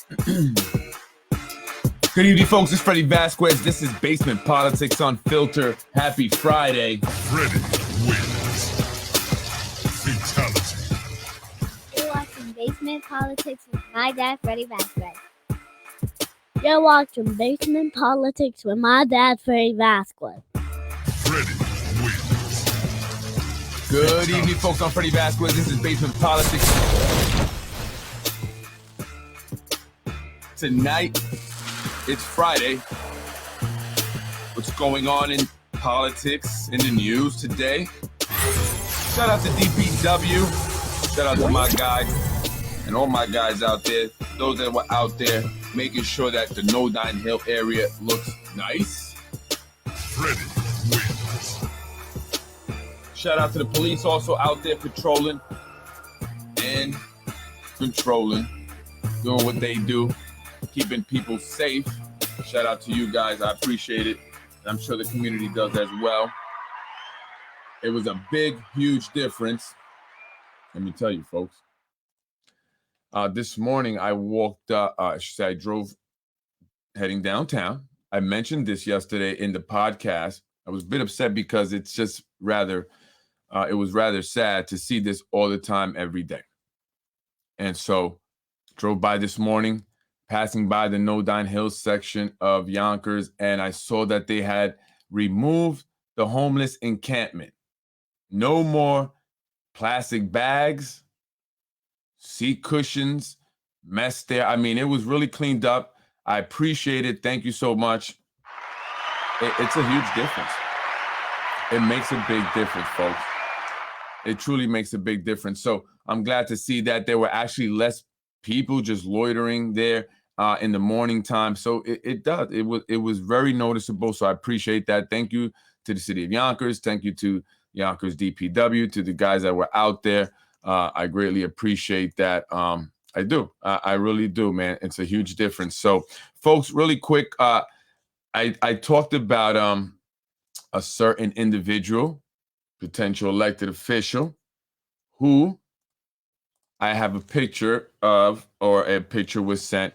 Good evening, folks. It's Freddie Vasquez. This is Basement Politics Unfiltered. Happy Friday. Freddie wins. Fatality. You're watching Basement Politics with my dad, Freddie Vasquez. You're watching Basement Politics with my dad, Freddie Vasquez. Freddie wins. Good evening, folks. I'm Freddie Vasquez. This is Basement Politics. Tonight, it's Friday. What's going on in politics, in the news today? Shout out to DPW. Shout out to my guys and all my guys out there. Those that were out there making sure that the Nodine Hill area looks nice. Freddie wins. Shout out to the police also out there patrolling and controlling, doing what they do, keeping people safe. Shout out to you guys. I appreciate it. I'm sure the community does as well. It was a big, huge difference. Let me tell you, folks. This morning, I I drove heading downtown. I mentioned this yesterday in the podcast. I was a bit upset because it's just it was rather sad to see this all the time, every day. And so drove by this morning, passing by the Nodine Hill section of Yonkers, and I saw that they had removed the homeless encampment. No more plastic bags, seat cushions, mess there. I mean, it was really cleaned up. I appreciate it. Thank you so much. It's a huge difference. It makes a big difference, folks. It truly makes a big difference. So I'm glad to see that there were actually less people just loitering there in the morning time. So it does. It was very noticeable. So I appreciate that. Thank you to the city of Yonkers. Thank you to Yonkers DPW, to the guys that were out there. I greatly appreciate that. I do. I really do, man. It's a huge difference. So, folks, really quick, I talked about a certain individual, potential elected official, who I have a picture of, or a picture was sent.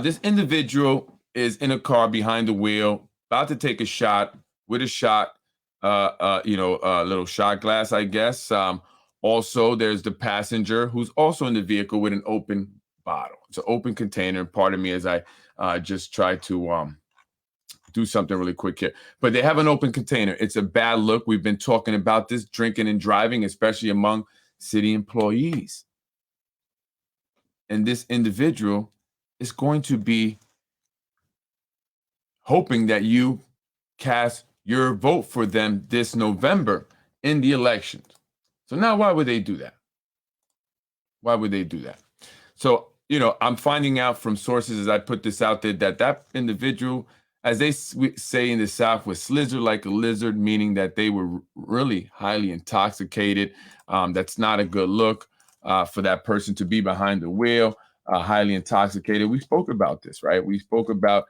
This individual is in a car behind the wheel, about to take a shot with a shot, a little shot glass, I guess. Also, there's the passenger who's also in the vehicle with an open bottle. It's an open container. Pardon me as I just try to do something really quick here. But they have an open container. It's a bad look. We've been talking about this, drinking and driving, especially among city employees. And this individual is going to be hoping that you cast your vote for them this November in the elections. So now, why would they do that? Why would they do that? So, I'm finding out from sources as I put this out there that individual, as they say in the South, was slizzard like a lizard, meaning that they were really highly intoxicated. That's not a good look for that person to be behind the wheel, highly intoxicated. We spoke about this, right? We spoke about,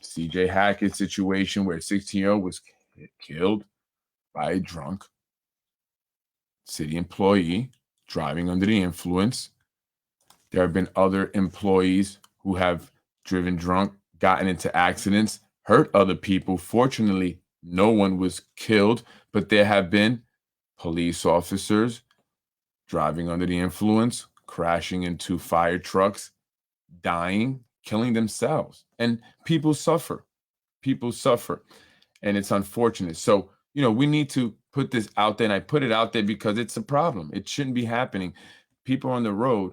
CJ Hackett's situation where a 16-year-old was killed by a drunk city employee driving under the influence. There have been other employees who have driven drunk, gotten into accidents, hurt other people. Fortunately, no one was killed, but there have been police officers driving under the influence, crashing into fire trucks, dying, killing themselves. And people suffer. People suffer. And it's unfortunate. So, we need to put this out there, and I put it out there because it's a problem. It shouldn't be happening. People on the road,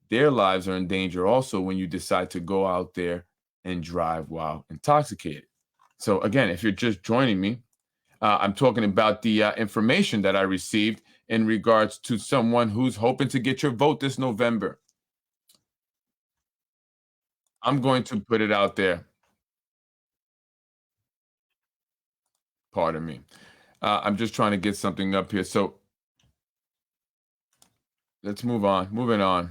their lives are in danger also when you decide to go out there and drive while intoxicated. So again, if you're just joining me, I'm talking about the information that I received in regards to someone who's hoping to get your vote this November. I'm going to put it out there. Pardon me. I'm just trying to get something up here. So let's move on. Moving on.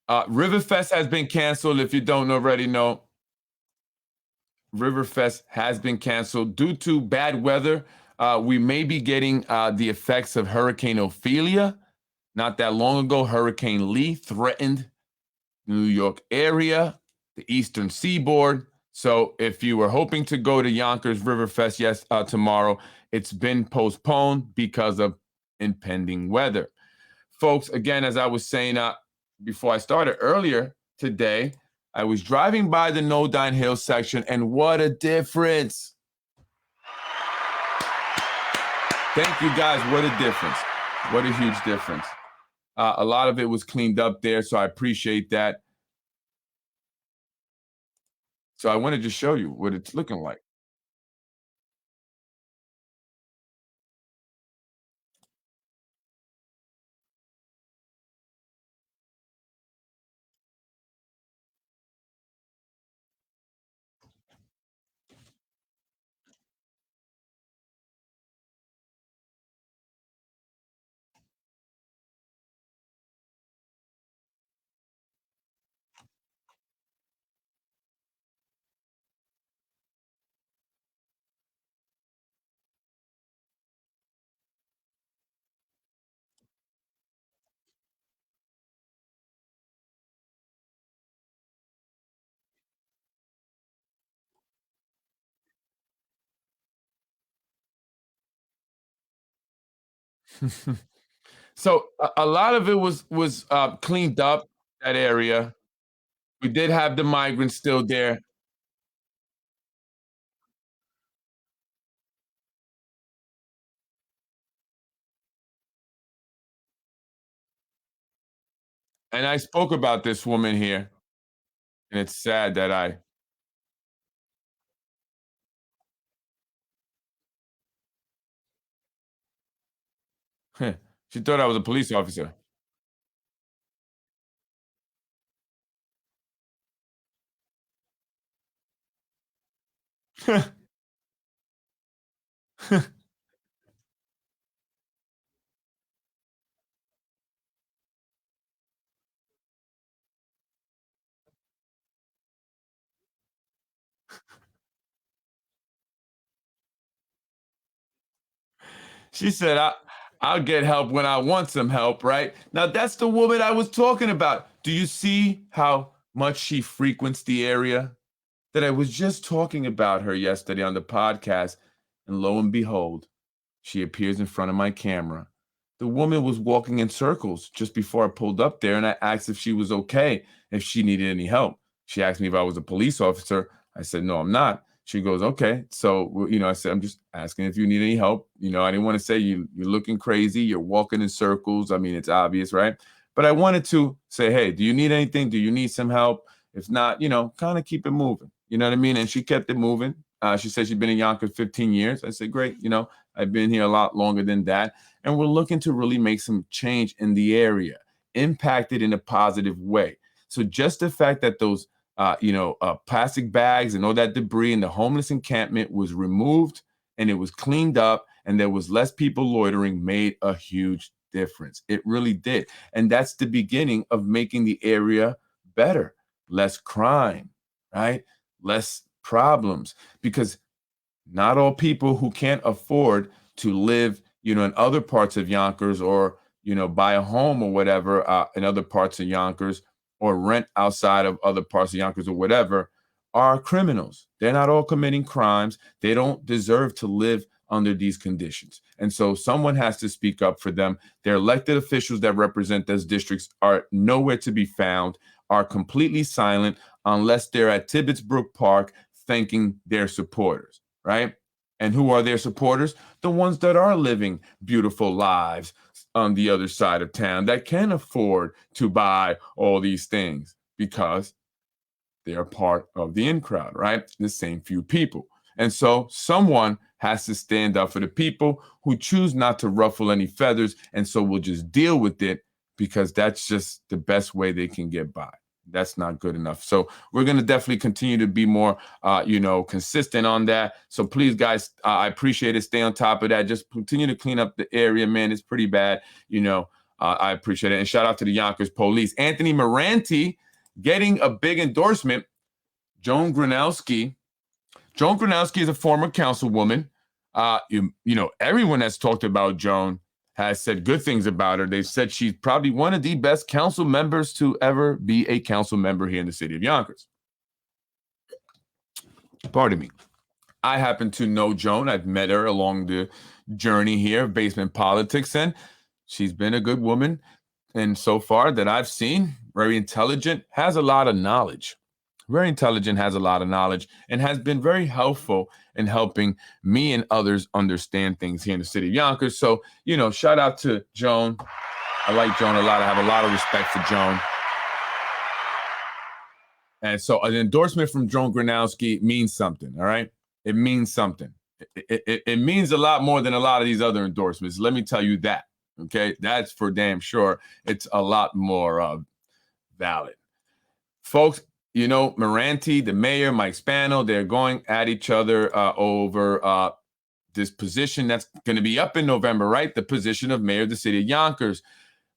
Riverfest has been canceled. If you don't already know, Riverfest has been canceled due to bad weather. We may be getting the effects of Hurricane Ophelia. Not that long ago, Hurricane Lee threatened the New York area, the eastern seaboard. So if you were hoping to go to Yonkers Riverfest tomorrow, it's been postponed because of impending weather. Folks, again, as I was saying before I started earlier today, I was driving by the Nodine Hill section, and what a difference. Thank you, guys. What a difference. What a huge difference. A lot of it was cleaned up there, so I appreciate that. So I wanted to show you what it's looking like. So a lot of it was cleaned up, that area. We did have the migrants still there. And I spoke about this woman here, and it's sad that she thought I was a police officer. She said, I'll get help when I want some help, right? Now, that's the woman I was talking about. Do you see how much she frequents the area? That I was just talking about her yesterday on the podcast, and lo and behold, she appears in front of my camera. The woman was walking in circles just before I pulled up there, and I asked if she was okay, if she needed any help. She asked me if I was a police officer. I said, no, I'm not. She goes, okay. So, I said, I'm just asking if you need any help. I didn't want to say you're looking crazy. You're walking in circles. I mean, it's obvious, right? But I wanted to say, hey, do you need anything? Do you need some help? If not, kind of keep it moving. You know what I mean? And she kept it moving. She said she'd been in Yonkers 15 years. I said, great. I've been here a lot longer than that. And we're looking to really make some change in the area, impact it in a positive way. So just the fact that those, plastic bags and all that debris in the homeless encampment was removed and it was cleaned up and there was less people loitering made a huge difference. It really did. And that's the beginning of making the area better, less crime, right? Less problems, because not all people who can't afford to live, in other parts of Yonkers or, buy a home or whatever in other parts of Yonkers or rent outside of other parts of Yonkers or whatever are criminals. They're not all committing crimes. They don't deserve to live under these conditions. And so someone has to speak up for them. Their elected officials that represent those districts are nowhere to be found, are completely silent unless they're at Tibbetts-Brook Park thanking their supporters, right? And who are their supporters? The ones that are living beautiful lives on the other side of town that can afford to buy all these things because they're part of the in crowd, right? The same few people. And so someone has to stand up for the people who choose not to ruffle any feathers. And so we'll just deal with it because that's just the best way they can get by. That's not good enough. So we're going to definitely continue to be more, consistent on that. So please, guys, I appreciate it. Stay on top of that. Just continue to clean up the area, man. It's pretty bad. I appreciate it. And shout out to the Yonkers police. Anthony Moranti getting a big endorsement. Joan Gronowski Joan Gronowski is a former councilwoman. You know, everyone that's talked about Joan has said good things about her. They've said she's probably one of the best council members to ever be a council member here in the city of Yonkers. Pardon me. I happen to know Joan. I've met her along the journey here of basement politics, and she's been a good woman. And so far that I've seen, very intelligent, has a lot of knowledge. Very intelligent, has a lot of knowledge, and has been very helpful in helping me and others understand things here in the city of Yonkers. So, you know, shout out to Joan. I like Joan a lot. I have a lot of respect for Joan. And so an endorsement from Joan Gronowski means something, all right? It means something. It means a lot more than a lot of these other endorsements. Let me tell you that, okay? That's for damn sure. It's a lot more valid. Folks, you know, Moranti, the mayor, Mike Spano, they're going at each other over this position that's going to be up in November, right? The position of mayor of the city of Yonkers.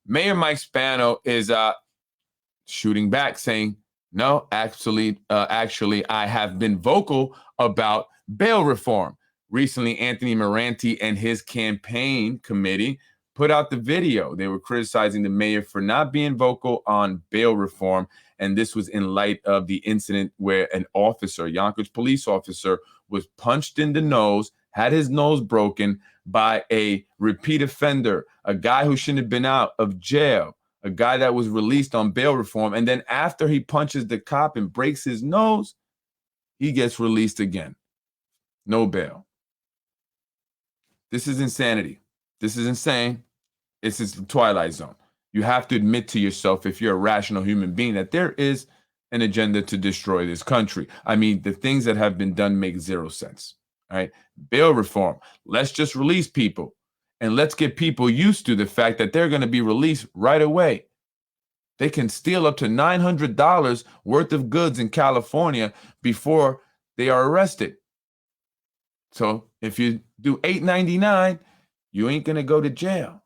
Mayor Mike Spano is shooting back, saying, no, actually, I have been vocal about bail reform. Recently, Anthony Moranti and his campaign committee put out the video. They were criticizing the mayor for not being vocal on bail reform. And this was in light of the incident where an officer, Yonkers police officer, was punched in the nose, had his nose broken by a repeat offender, a guy who shouldn't have been out of jail, a guy that was released on bail reform. And then after he punches the cop and breaks his nose, he gets released again. No bail. This is insanity. This is insane. This is the Twilight Zone. You have to admit to yourself, if you're a rational human being, that there is an agenda to destroy this country. I mean, the things that have been done make zero sense. All right? Bail reform. Let's just release people. And let's get people used to the fact that they're going to be released right away. They can steal up to $900 worth of goods in California before they are arrested. So if you do $8.99, you ain't going to go to jail.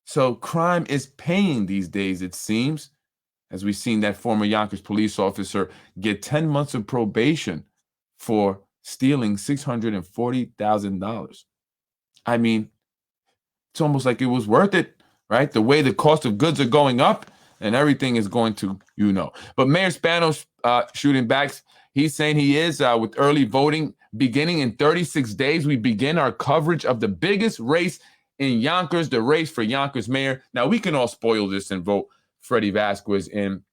So crime is paying these days, it seems, as we've seen that former Yonkers police officer get 10 months of probation for stealing $640,000. I mean, it's almost like it was worth it, right? The way the cost of goods are going up and everything is going to, you know. But Mayor Spano's shooting backs. He's saying he is with early voting beginning in 36 days. We begin our coverage of the biggest race in Yonkers, the race for Yonkers mayor. Now, we can all spoil this and vote Freddie Vasquez in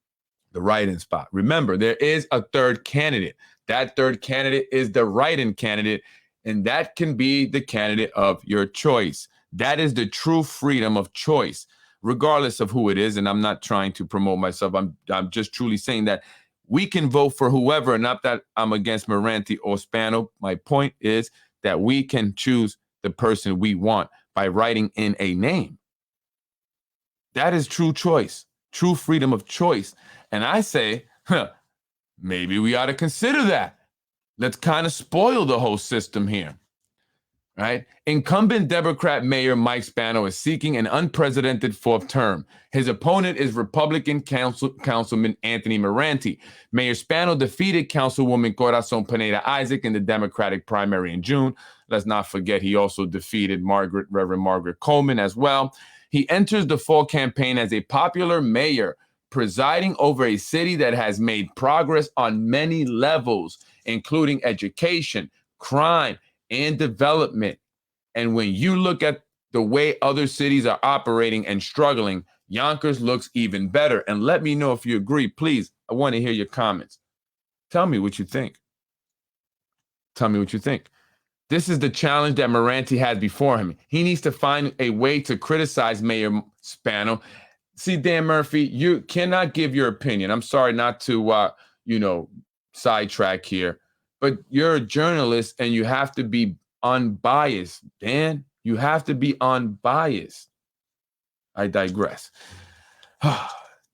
the write-in spot. Remember, there is a third candidate. That third candidate is the write-in candidate, and that can be the candidate of your choice. That is the true freedom of choice, regardless of who it is. And I'm not trying to promote myself. I'm just truly saying that we can vote for whoever, not that I'm against Moranti or Spano. My point is that we can choose the person we want by writing in a name. That is true choice, true freedom of choice. And I say, maybe we ought to consider that. Let's kind of spoil the whole system here. Right? Incumbent Democrat Mayor Mike Spano is seeking an unprecedented fourth term. His opponent is Republican Councilman Anthony Moranti. Mayor Spano defeated Councilwoman Corazon Pineda-Isaac in the Democratic primary in June. Let's not forget he also defeated Reverend Margaret Coleman as well. He enters the fall campaign as a popular mayor, presiding over a city that has made progress on many levels, including education, crime, and development. And when you look at the way other cities are operating and struggling, Yonkers looks even better. And let me know if you agree. Please, I want to hear your comments. Tell me what you think. Tell me what you think. This is the challenge that Moranti has before him. He needs to find a way to criticize Mayor Spano. See, Dan Murphy, you cannot give your opinion. I'm sorry not to, sidetrack here. But you're a journalist and you have to be unbiased, Dan. You have to be unbiased. I digress.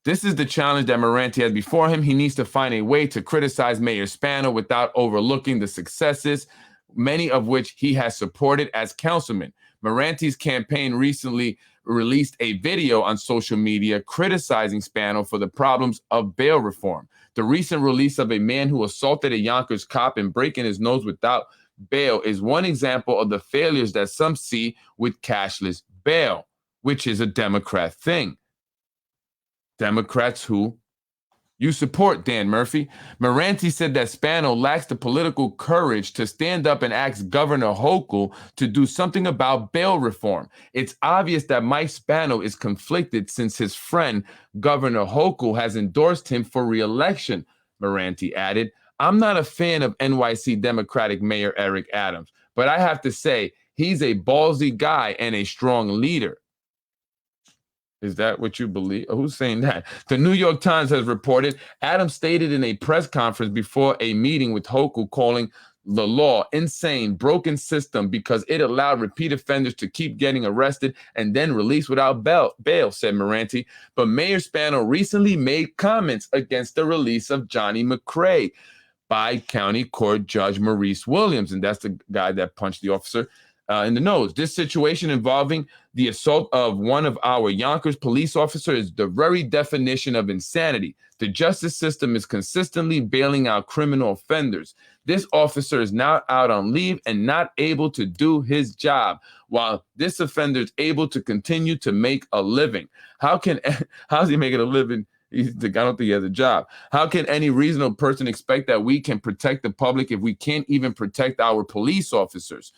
This is the challenge that Moranti has before him. He needs to find a way to criticize Mayor Spano without overlooking the successes, many of which he has supported as councilman. Moranti's campaign recently released a video on social media criticizing Spano for the problems of bail reform. The recent release of a man who assaulted a Yonkers cop and breaking his nose without bail is one example of the failures that some see with cashless bail, which is a Democrat thing. Democrats who you support, Dan Murphy. Migrant said that Spano lacks the political courage to stand up and ask Governor Hochul to do something about bail reform. It's obvious that Mike Spano is conflicted since his friend, Governor Hochul, has endorsed him for re-election, Migrant added. I'm not a fan of NYC Democratic Mayor Eric Adams, but I have to say he's a ballsy guy and a strong leader. Is that what you believe? Who's saying that? The New York Times has reported Adams stated in a press conference before a meeting with Hochul calling the law insane, broken system because it allowed repeat offenders to keep getting arrested and then released without bail, said Migrant. But Mayor Spano recently made comments against the release of Johnny McRae by County Court Judge Maurice Williams, and that's the guy that punched the officer in the nose. This situation involving the assault of one of our Yonkers police officers is the very definition of insanity. The justice system is consistently bailing out criminal offenders. This officer is now out on leave and not able to do his job, while this offender is able to continue to make a living. How's he making a living? I don't think he has a job. How can any reasonable person expect that we can protect the public if we can't even protect our police officers?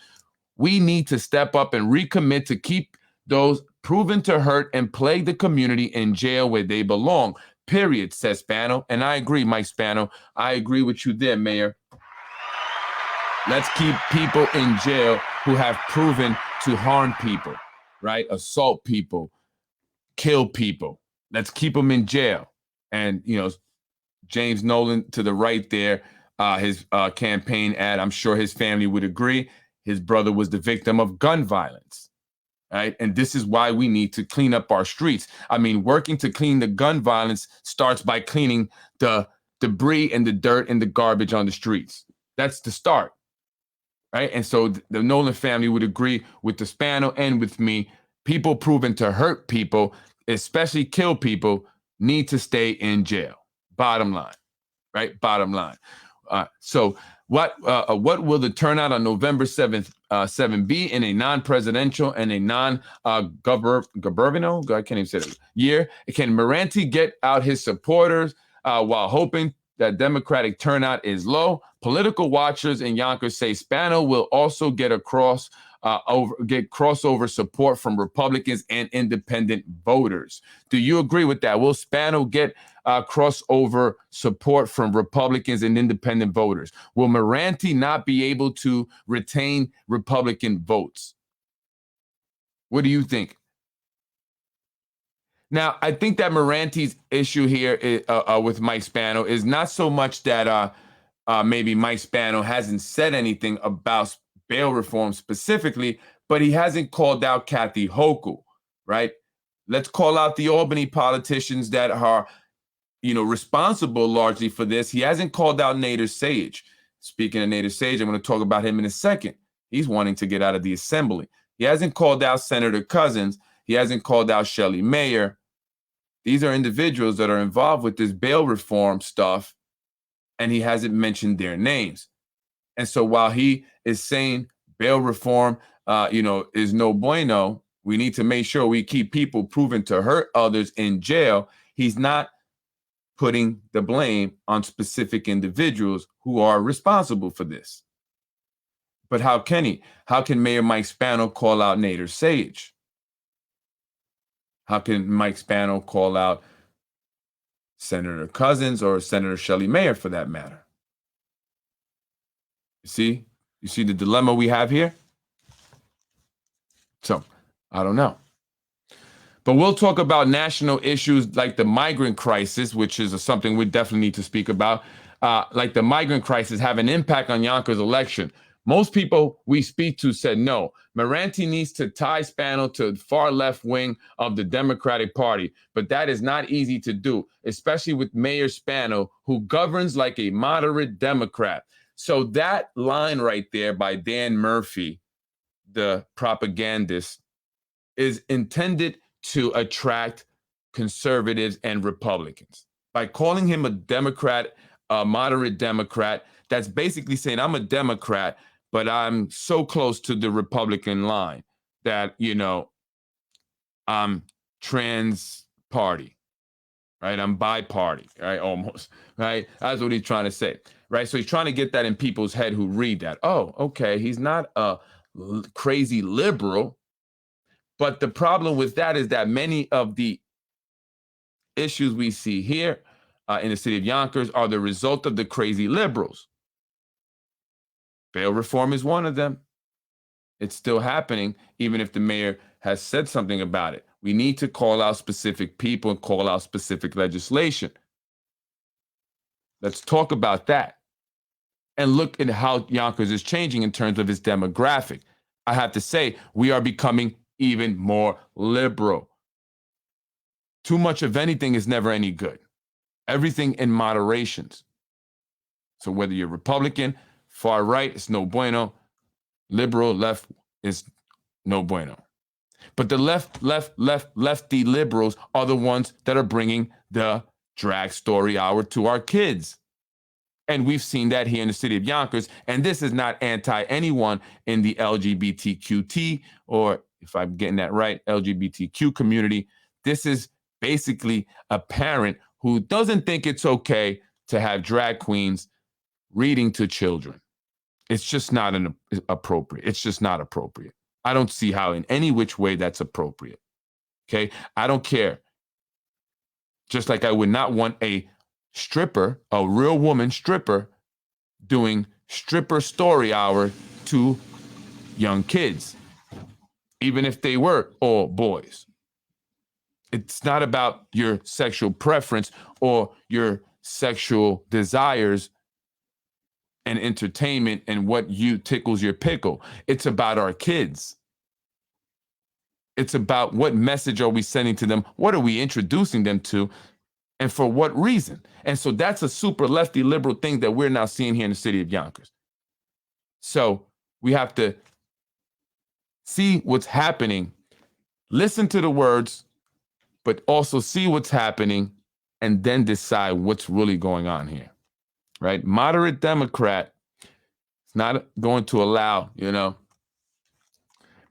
We need to step up and recommit to keep those proven to hurt and plague the community in jail where they belong, period, says Spano. And I agree, Mike Spano. I agree with you there, Mayor. Let's keep people in jail who have proven to harm people, right? Assault people, kill people. Let's keep them in jail. And, James Nolan to the right there, his campaign ad, I'm sure his family would agree. His brother was the victim of gun violence, right? And this is why we need to clean up our streets. I mean, working to clean the gun violence starts by cleaning the debris and the dirt and the garbage on the streets. That's the start, right? And so the Nolan family would agree with the Spano and with me. People proven to hurt people, especially kill people, need to stay in jail. Bottom line, right? Bottom line. So what will the turnout on November 7th, 7 be in a non-presidential and a non-governmental, I can't even say that, year? Can Migrant get out his supporters while hoping that Democratic turnout is low? Political watchers in Yonkers say Spano will also get crossover support from Republicans and independent voters. Do you agree with that? Will Spano get crossover support from Republicans and independent voters? Will Migrant not be able to retain Republican votes? What do you think? Now, I think that Migrant's issue here with Mike Spano is not so much that maybe Mike Spano hasn't said anything about bail reform specifically, but he hasn't called out Kathy Hochul, right? Let's call out the Albany politicians that are, responsible largely for this. He hasn't called out Nader Sage. Speaking of Nader Sage, I'm going to talk about him in a second. He's wanting to get out of the assembly. He hasn't called out Senator Cousins. He hasn't called out Shelley Mayer. These are individuals that are involved with this bail reform stuff, and he hasn't mentioned their names. And so while he is saying bail reform, is no bueno, we need to make sure we keep people proven to hurt others in jail. He's not putting the blame on specific individuals who are responsible for this. But how can he? How can Mayor Mike Spano call out Nader Sage? How can Mike Spano call out Senator Cousins or Senator Shelley Mayer for that matter? You see the dilemma we have here? So, I don't know. But we'll talk about national issues like the migrant crisis, which is something we definitely need to speak about. Like the migrant crisis have an impact on Yonkers' election. Most people we speak to said no. Migrant needs to tie Spano to the far left wing of the Democratic Party, but that is not easy to do, especially with Mayor Spano, who governs like a moderate Democrat. So that line right there by Dan Murphy, the propagandist, is intended to attract conservatives and Republicans. By calling him a Democrat, a moderate Democrat, that's basically saying I'm a Democrat, but I'm so close to the Republican line that, you know, I'm trans party, right? I'm bi-party, right? Almost, right? That's what he's trying to say, right? So he's trying to get that in people's head who read that. Oh, okay, he's not a crazy liberal. But the problem with that is that many of the issues we see here in the city of Yonkers are the result of the crazy liberals. Bail reform is one of them. It's still happening, even if the mayor has said something about it. We need to call out specific people and call out specific legislation. Let's talk about that. And look at how Yonkers is changing in terms of its demographic. I have to say, we are becoming even more liberal. Too much of anything is never any good. Everything in moderations. So whether you're Republican, far right, it's no bueno. Liberal, left is no bueno. But the lefty liberals are the ones that are bringing the drag story hour to our kids. And we've seen that here in the city of Yonkers. And this is not anti anyone in the LGBTQT, or if I'm getting that right, LGBTQ community. This is basically a parent who doesn't think it's okay to have drag queens reading to children. It's just not appropriate. It's just not appropriate. I don't see how in any which way that's appropriate. Okay? I don't care. Just like I would not want a stripper, a real woman stripper, doing stripper story hour to young kids, even if they were all boys. It's not about your sexual preference or your sexual desires and entertainment and what you tickles your pickle. It's about our kids. It's about what message are we sending to them? What are we introducing them to? And for what reason? And so that's a super lefty liberal thing that we're now seeing here in the city of Yonkers. So we have to see what's happening, listen to the words, but also see what's happening and then decide what's really going on here, right? Moderate Democrat is not going to allow,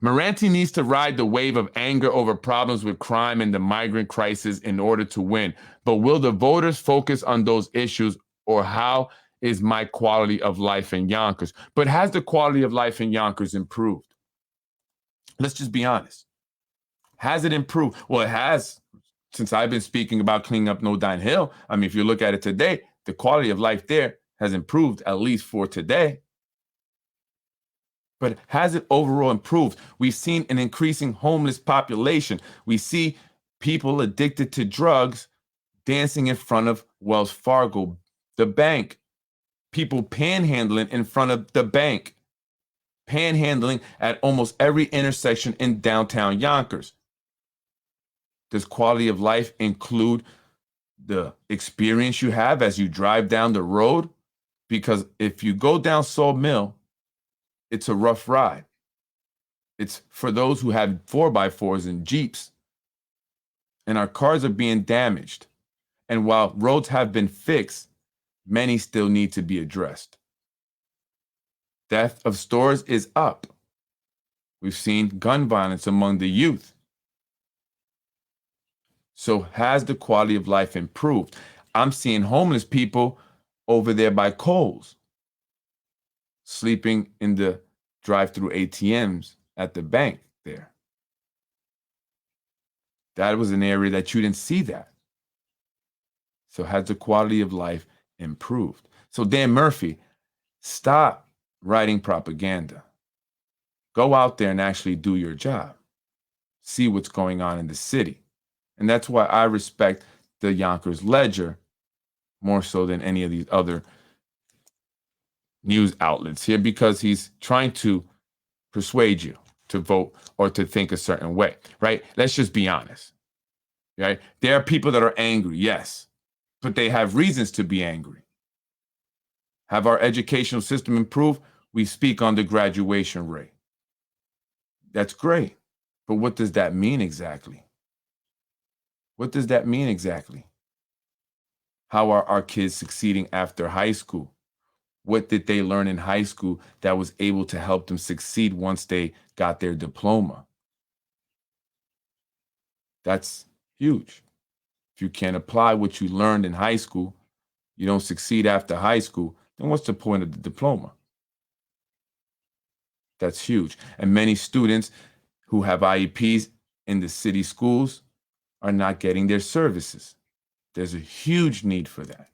Moranti needs to ride the wave of anger over problems with crime and the migrant crisis in order to win. But will the voters focus on those issues, or how is my quality of life in Yonkers? But has the quality of life in Yonkers improved? Let's just be honest. Has it improved? Well, it has, since I've been speaking about cleaning up Nodine Hill. I mean, if you look at it today, the quality of life there has improved, at least for today. But has it overall improved? We've seen an increasing homeless population. We see people addicted to drugs dancing in front of Wells Fargo, the bank. People panhandling in front of the bank. Panhandling at almost every intersection in downtown Yonkers. Does quality of life include the experience you have as you drive down the road? Because if you go down Sawmill, it's a rough ride. It's for those who have 4x4s and Jeeps. And our cars are being damaged. And while roads have been fixed, many still need to be addressed. Theft of stores is up. We've seen gun violence among the youth. So has the quality of life improved? I'm seeing homeless people over there by Kohl's, sleeping in the drive-through ATMs at the bank there. That was an area that you didn't see that. So has the quality of life improved? So Dan Murphy, stop writing propaganda. Go out there and actually do your job. See what's going on in the city. And that's why I respect the Yonkers Ledger more so than any of these other news outlets here, because he's trying to persuade you to vote or to think a certain way, right? Let's just be honest, right? There are people that are angry, yes, but they have reasons to be angry. Have our educational system improved? We speak on the graduation rate. That's great, but what does that mean exactly? What does that mean exactly? How are our kids succeeding after high school? What did they learn in high school that was able to help them succeed once they got their diploma? That's huge. If you can't apply what you learned in high school, you don't succeed after high school, then what's the point of the diploma? That's huge. And many students who have IEPs in the city schools are not getting their services. There's a huge need for that.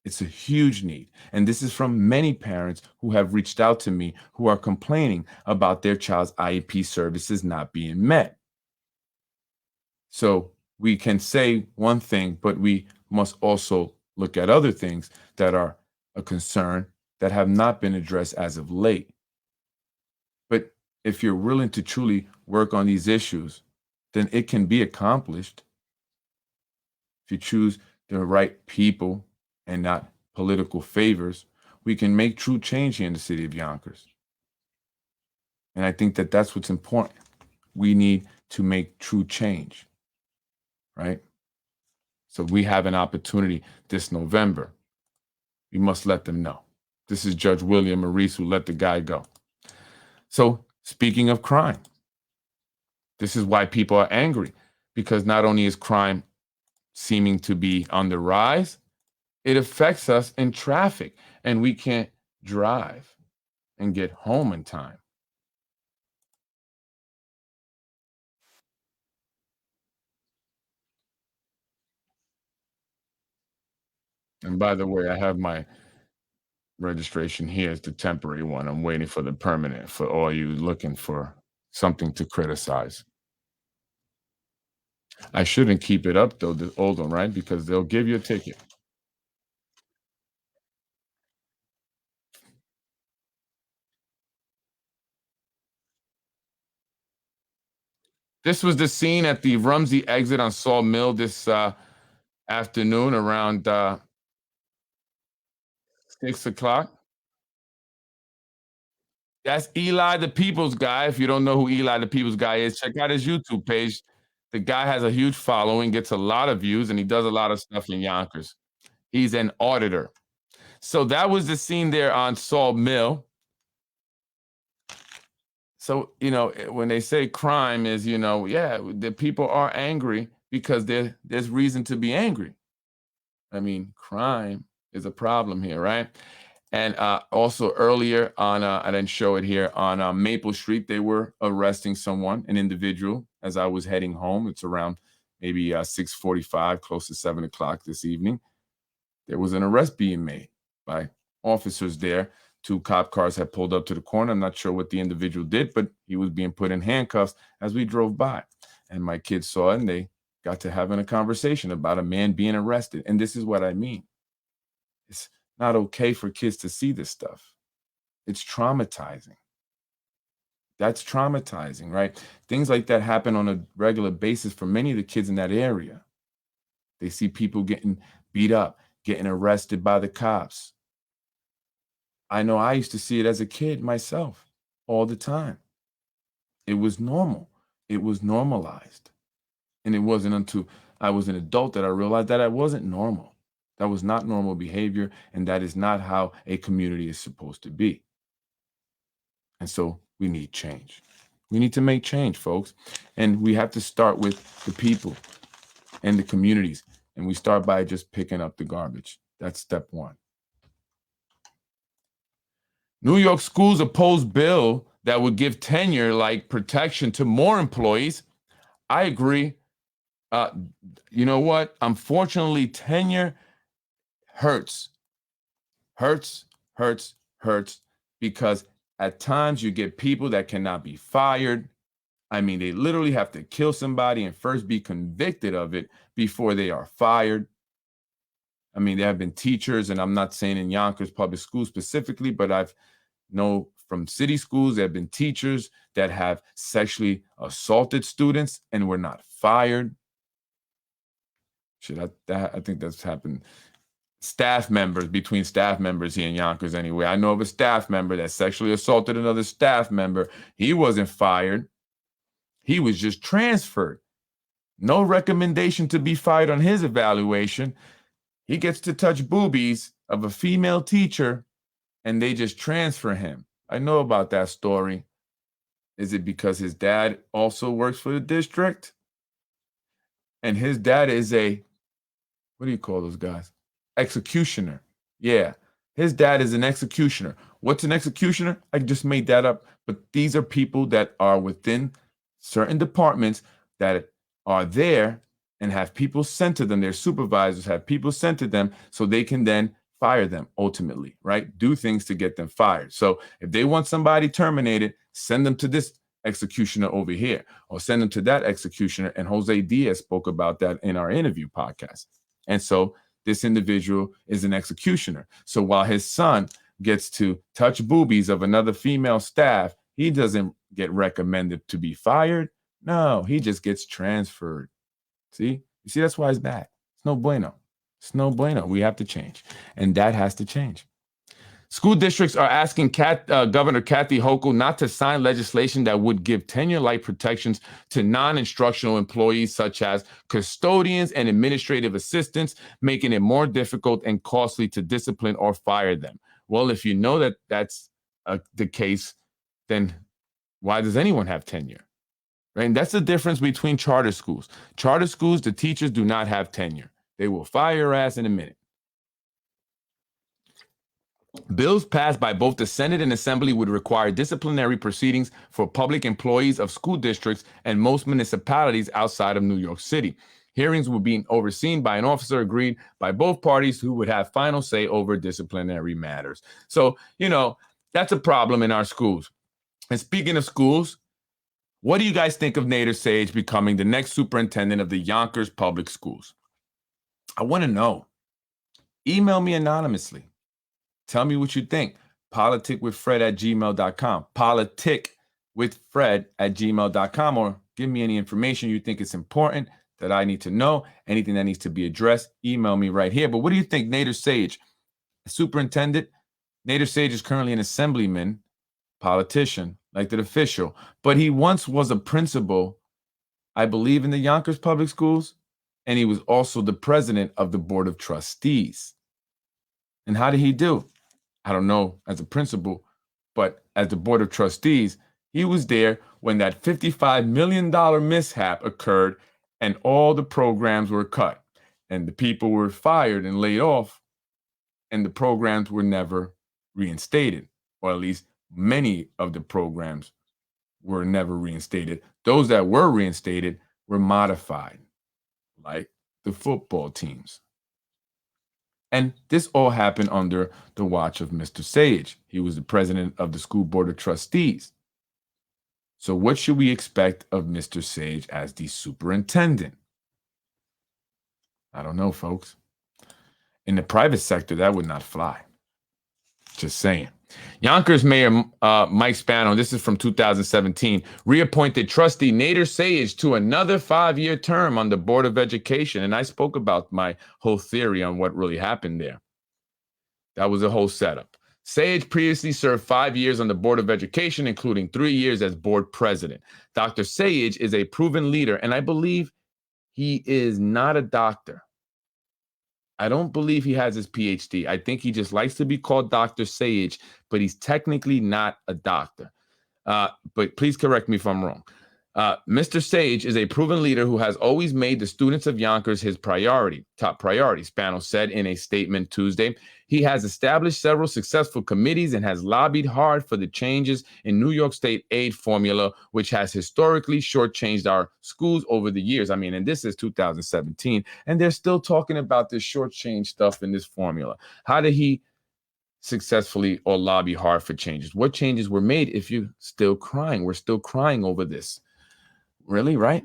It's a huge need. And this is from many parents who have reached out to me who are complaining about their child's IEP services not being met. So we can say one thing, but we must also look at other things that are a concern that have not been addressed as of late. But if you're willing to truly work on these issues, then it can be accomplished. If you choose the right people and not political favors, we can make true change here in the city of Yonkers. And I think that that's what's important. We need to make true change, right? So we have an opportunity this November. We must let them know. This is Judge William Maurice who let the guy go. So speaking of crime, this is why people are angry, because not only is crime seeming to be on the rise, it affects us in traffic, and we can't drive and get home in time. And by the way, I have my registration here. It's the temporary one. I'm waiting for the permanent for all you looking for something to criticize. I shouldn't keep it up though, the old one, right? Because they'll give you a ticket. This was the scene at the Rumsey exit on Saw Mill this afternoon around 6 o'clock. That's Eli the People's Guy. If you don't know who Eli the People's Guy is, check out his YouTube page. The guy has a huge following, gets a lot of views, and he does a lot of stuff in Yonkers. He's an auditor. So that was the scene there on Saw Mill. So, when they say crime is, yeah, the people are angry because there's reason to be angry. I mean, crime is a problem here, right? And also earlier on, I didn't show it here, on Maple Street, they were arresting someone, an individual, as I was heading home. It's around maybe 6:45, close to 7 o'clock this evening. There was an arrest being made by officers there. 2 cop cars had pulled up to the corner. I'm not sure what the individual did, but he was being put in handcuffs as we drove by. And my kids saw it, and they got to having a conversation about a man being arrested. And this is what I mean. It's not okay for kids to see this stuff. It's traumatizing. That's traumatizing, right? Things like that happen on a regular basis for many of the kids in that area. They see people getting beat up, getting arrested by the cops. I know I used to see it as a kid myself all the time. It was normal. It was normalized. And it wasn't until I was an adult that I realized that I wasn't normal. That was not normal behavior, and that is not how a community is supposed to be. And so we need change. We need to make change, folks. And we have to start with the people and the communities. And we start by just picking up the garbage. That's step one. New York schools oppose bill that would give tenure like protection to more employees. I agree. You know what? Unfortunately, tenure hurts, because at times you get people that cannot be fired. I mean, they literally have to kill somebody and first be convicted of it before they are fired. I mean, there have been teachers, and I'm not saying in Yonkers public schools specifically, but I've know from city schools, there have been teachers that have sexually assaulted students and were not fired. I think that's happened. Staff members, between staff members here in Yonkers anyway. I know of a staff member that sexually assaulted another staff member. He wasn't fired. He was just transferred. No recommendation to be fired on his evaluation. He gets to touch boobies of a female teacher and they just transfer him. I know about that story. Is it because his dad also works for the district? And his dad is what do you call those guys? Executioner. Yeah. His dad is an executioner. What's an executioner? I just made that up. But these are people that are within certain departments that are there and have people sent to them. Their supervisors have people sent to them so they can then fire them ultimately, right? Do things to get them fired. So if they want somebody terminated, send them to this executioner over here or send them to that executioner. And Jose Diaz spoke about that in our interview podcast. And so this individual is an executioner. So while his son gets to touch boobies of another female staff, he doesn't get recommended to be fired. No, he just gets transferred. See? You see, that's why it's bad. It's no bueno. It's no bueno. We have to change. And that has to change. School districts are asking Governor Kathy Hochul not to sign legislation that would give tenure-like protections to non-instructional employees such as custodians and administrative assistants, making it more difficult and costly to discipline or fire them. Well, if you know that that's the case, then why does anyone have tenure? Right? And that's the difference between charter schools. Charter schools, the teachers do not have tenure. They will fire your ass in a minute. Bills passed by both the Senate and Assembly would require disciplinary proceedings for public employees of school districts and most municipalities outside of New York City. Hearings were being overseen by an officer agreed by both parties who would have final say over disciplinary matters. So, that's a problem in our schools. And speaking of schools, what do you guys think of Nader Sage becoming the next superintendent of the Yonkers Public Schools? I want to know. Email me anonymously. Tell me what you think. politicwithfred@gmail.com. politicwithfred@gmail.com, or give me any information you think is important that I need to know, anything that needs to be addressed. Email me right here. But what do you think, Nader Sage? Superintendent? Nader Sage is currently an assemblyman, politician, elected official, but he once was a principal, I believe, in the Yonkers Public Schools, and he was also the president of the Board of Trustees. And how did he do? I don't know as a principal, but as the Board of Trustees, he was there when that $55 million mishap occurred and all the programs were cut and the people were fired and laid off and the programs were never reinstated, or at least many of the programs were never reinstated. Those that were reinstated were modified, like the football teams. And this all happened under the watch of Mr. Sage. He was the president of the School Board of Trustees. So what should we expect of Mr. Sage as the superintendent? I don't know, folks. In the private sector, that would not fly. Just saying. Yonkers Mayor Mike Spano, this is from 2017, reappointed trustee Nader Sage to another 5-year term on the Board of Education. And I spoke about my whole theory on what really happened there. That was a whole setup. Sage previously served 5 years on the Board of Education, including 3 years as board president. Dr. Sage is a proven leader, and I believe he is not a doctor. I don't believe he has his PhD. I think he just likes to be called Dr. Sage, but he's technically not a doctor. But please correct me if I'm wrong. Mr. Sage is a proven leader who has always made the students of Yonkers his top priority, Spano said in a statement Tuesday. He has established several successful committees and has lobbied hard for the changes in New York State aid formula, which has historically shortchanged our schools over the years. I mean, and this is 2017, and they're still talking about this shortchange stuff in this formula. How did he successfully or lobby hard for changes? What changes were made if you're still crying? We're still crying over this. Really, right?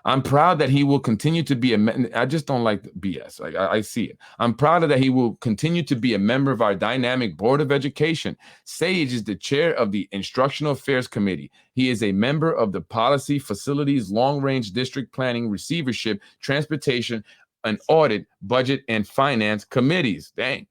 I'm proud that he will continue to be I just don't like the BS. I see it. I'm proud that he will continue to be a member of our dynamic Board of Education. Sage is the chair of the Instructional Affairs Committee. He is a member of the Policy, Facilities, Long-Range District Planning, Receivership, Transportation, and Audit, Budget, and Finance Committees. Dang.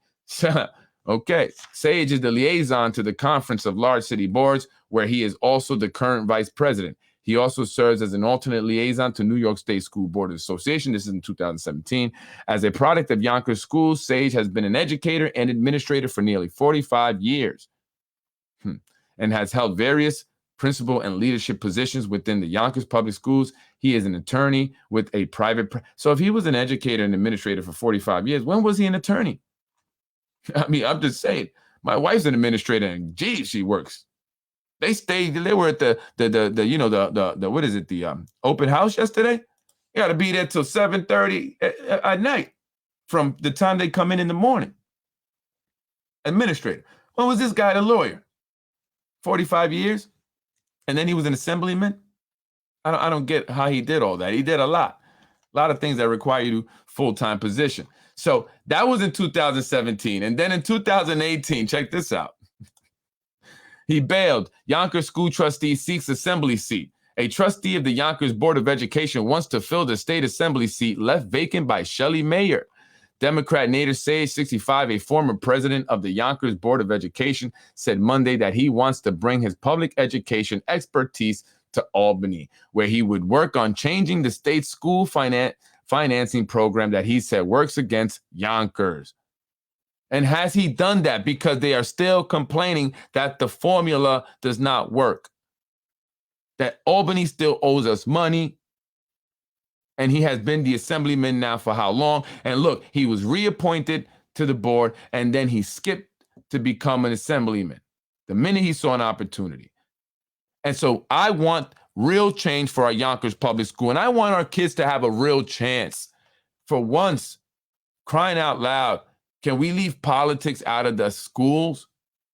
Okay. Sage is the liaison to the Conference of Large City Boards, where he is also the current vice president. He also serves as an alternate liaison to New York State School Board Association. This is in 2017. As a product of Yonkers schools, Sage has been an educator and administrator for nearly 45 years and has held various principal and leadership positions within the Yonkers public schools. He is an attorney with a private. So if he was an educator and administrator for 45 years, when was he an attorney? I mean, I'm just saying, my wife's an administrator and geez, she works. They were at the what is it? The open house yesterday. You got to be there till 7:30 at night from the time they come in the morning. Administrator. When was this guy a lawyer? 45 years? And then he was an assemblyman? I don't get how he did all that. He did a lot of things that require you full-time position. So that was in 2017. And then in 2018, check this out. He bailed. Yonkers school trustee seeks assembly seat. A trustee of the Yonkers Board of Education wants to fill the state assembly seat left vacant by Shelley Mayer. Democrat Nader Sage, 65, a former president of the Yonkers Board of Education, said Monday that he wants to bring his public education expertise to Albany, where he would work on changing the state school financing program that he said works against Yonkers. And has he done that? Because they are still complaining that the formula does not work, that Albany still owes us money. And he has been the assemblyman now for how long? And look, he was reappointed to the board, and then he skipped to become an assemblyman the minute he saw an opportunity. And so I want real change for our Yonkers public school, and I want our kids to have a real chance. For once, crying out loud, can we leave politics out of the schools?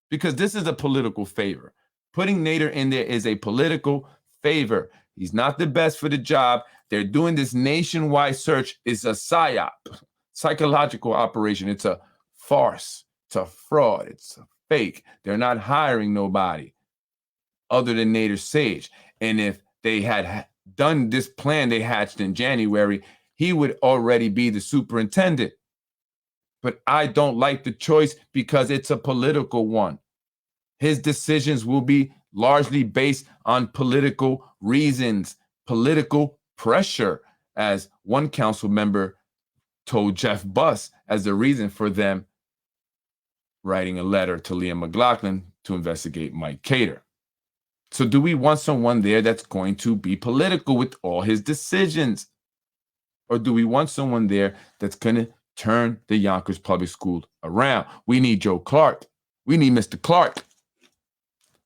Because this is a political favor. Putting Nader in there is a political favor. He's not the best for the job. They're doing this nationwide search. It's a psyop, psychological operation. It's a farce. It's a fraud. It's a fake. They're not hiring nobody other than Nader Sage. And if they had done this plan they hatched in January, he would already be the superintendent. But I don't like the choice because it's a political one. His decisions will be largely based on political reasons, political pressure, as one council member told Jeff Buss as the reason for them writing a letter to Liam McLaughlin to investigate Mike Cater. So do we want someone there that's going to be political with all his decisions? Or do we want someone there that's going to turn the Yonkers public school around? We need Joe Clark. We need Mr. Clark.